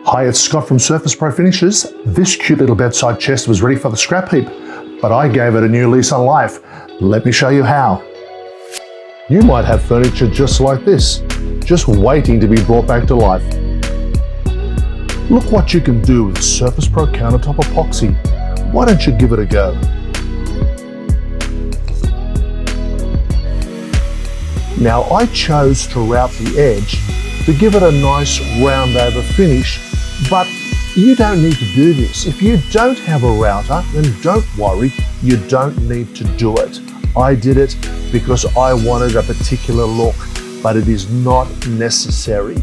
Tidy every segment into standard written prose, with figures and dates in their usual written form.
Hi, it's Scott from Surface Pro Finishes. This cute little bedside chest was ready for the scrap heap, but I gave it a new lease on life. Let me show you how. You might have furniture just like this, just waiting to be brought back to life. Look what you can do with Surface Pro countertop epoxy. Why don't you give it a go? Now I chose to route the edge to give it a nice round over finish, but you don't need to do this. If you don't have a router, then don't worry, you don't need to do it. I did it because I wanted a particular look, but it is not necessary.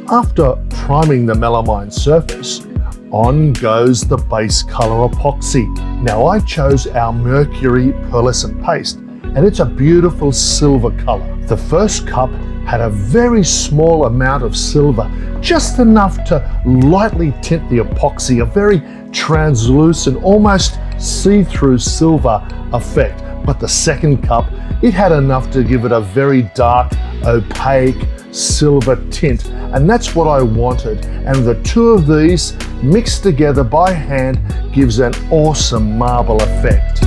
After priming the melamine surface, on goes the base color epoxy. Now I chose our Mercury pearlescent paste, and it's a beautiful silver color. The first cup had a very small amount of silver, just enough to lightly tint the epoxy, a very translucent, almost see-through silver effect. But the second cup, it had enough to give it a very dark, opaque silver tint, and that's what I wanted. And the two of these mixed together by hand gives an awesome marble effect.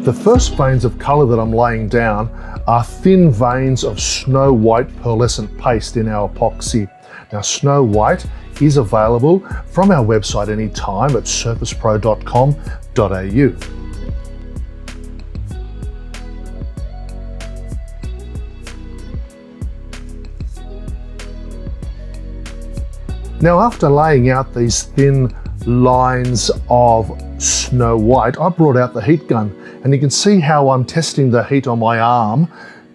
The first veins of colour that I'm laying down are thin veins of Snow White pearlescent paste in our epoxy. Now Snow White is available from our website anytime at surfacepro.com.au. Now after laying out these thin lines of Snow White, I brought out the heat gun, and you can see how I'm testing the heat on my arm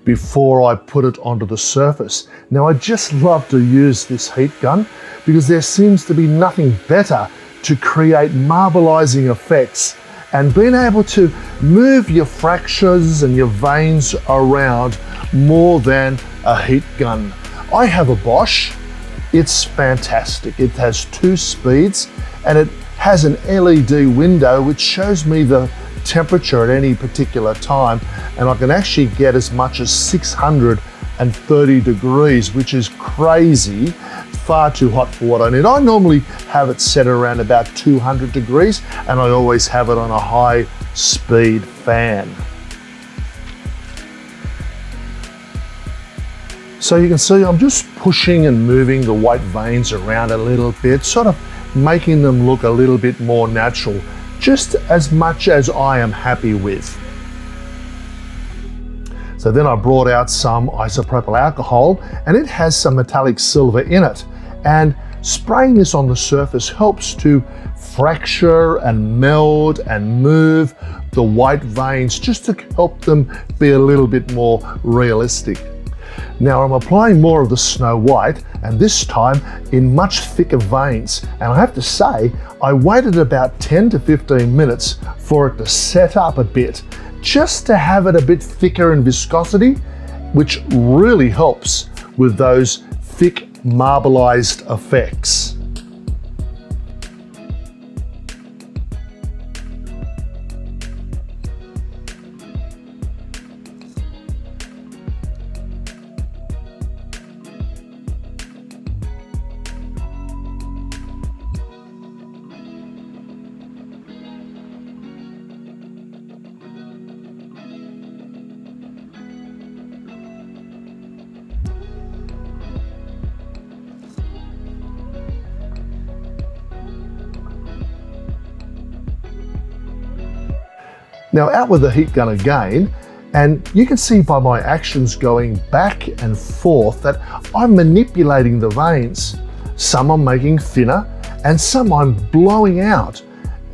before I put it onto the surface. Now I just love to use this heat gun because there seems to be nothing better to create marbleizing effects, and being able to move your fractures and your veins around more than a heat gun. I have a Bosch. It's fantastic. It has 2 speeds, and it has an LED window which shows me the temperature at any particular time, and I can actually get as much as 630 degrees, which is crazy, far too hot for what I need. I normally have it set around about 200 degrees, and I always have it on a high speed fan. So you can see I'm just pushing and moving the white veins around a little bit, sort of making them look a little bit more natural, just as much as I am happy with. So then I brought out some isopropyl alcohol, and it has some metallic silver in it, and spraying this on the surface helps to fracture and meld and move the white veins, just to help them be a little bit more realistic. Now I'm applying more of the Snow White, and this time in much thicker veins, and I have to say I waited about 10 to 15 minutes for it to set up a bit, just to have it a bit thicker in viscosity, which really helps with those thick marbleized effects. Now out with the heat gun again, and you can see by my actions going back and forth that I'm manipulating the veins. Some I'm making thinner and some I'm blowing out.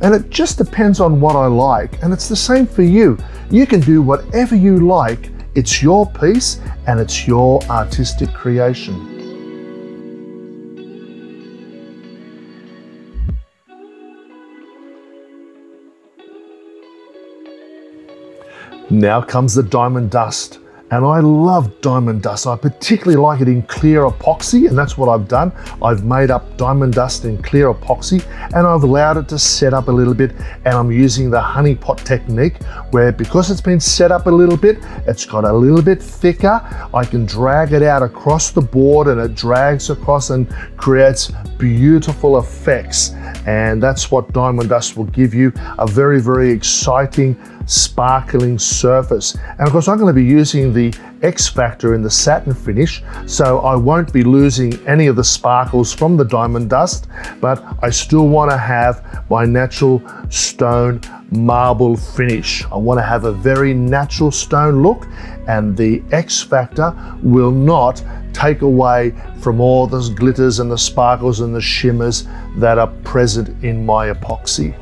And it just depends on what I like, and it's the same for you. You can do whatever you like. It's your piece and it's your artistic creation. Now comes the diamond dust. And I love diamond dust. I particularly like it in clear epoxy, and that's what I've done. I've made up diamond dust in clear epoxy, and I've allowed it to set up a little bit, and I'm using the honey pot technique where, because it's been set up a little bit, it's got a little bit thicker. I can drag it out across the board, and it drags across and creates beautiful effects. And that's what diamond dust will give you, a very, very exciting, sparkling surface. And of course, I'm going to be using the X Factor in the satin finish, so I won't be losing any of the sparkles from the diamond dust, but I still want to have my natural stone marble finish. I want to have a very natural stone look, and the X Factor will not take away from all those glitters and the sparkles and the shimmers that are present in my epoxy.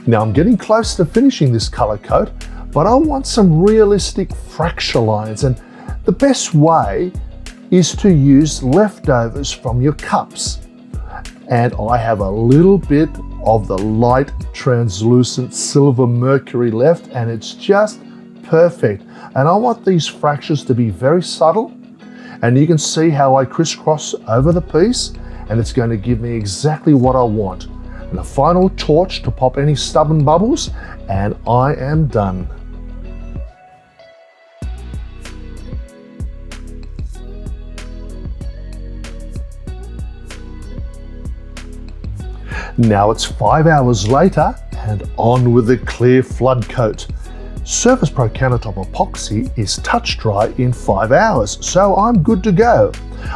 Now I'm getting close to finishing this color coat, but I want some realistic fracture lines, and the best way is to use leftovers from your cups. And I have a little bit of the light translucent silver mercury left, and it's just perfect. And I want these fractures to be very subtle, and you can see how I crisscross over the piece, and it's going to give me exactly what I want. And a final torch to pop any stubborn bubbles, and I am done. Now it's 5 hours later, and on with the clear flood coat. Surface Pro countertop epoxy is touch dry in 5 hours, so I'm good to go.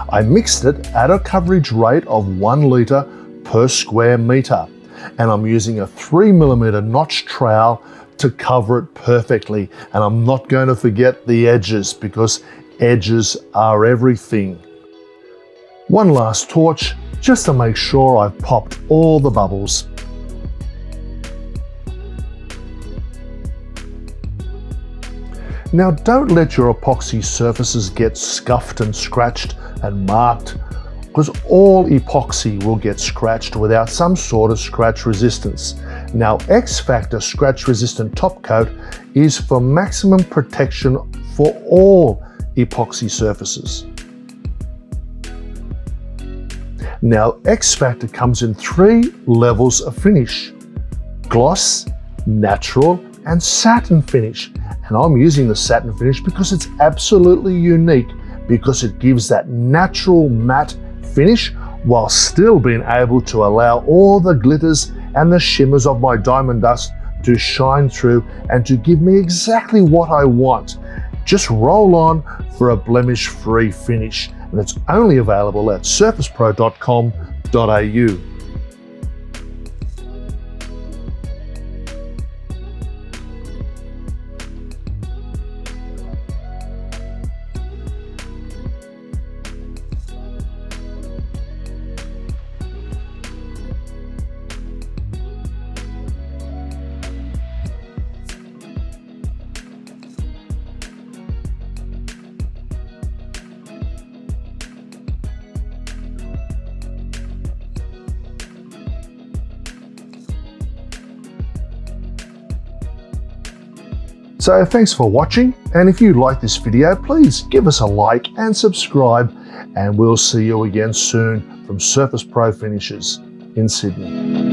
I mixed it at a coverage rate of 1 litre per square metre, and I'm using a 3mm notch trowel to cover it perfectly. And I'm not going to forget the edges, because edges are everything. One last torch just to make sure I've popped all the bubbles. Now don't let your epoxy surfaces get scuffed and scratched and marked, because all epoxy will get scratched without some sort of scratch resistance. Now X Factor scratch resistant top coat is for maximum protection for all epoxy surfaces. Now X Factor comes in 3 levels of finish: gloss, natural, and satin finish. And I'm using the satin finish because it's absolutely unique, because it gives that natural matte finish while still being able to allow all the glitters and the shimmers of my diamond dust to shine through and to give me exactly what I want. Just roll on for a blemish-free finish, and it's only available at surfacepro.com.au. So thanks for watching, and if you like this video, please give us a like and subscribe, and we'll see you again soon from Surface Pro Finishes in Sydney.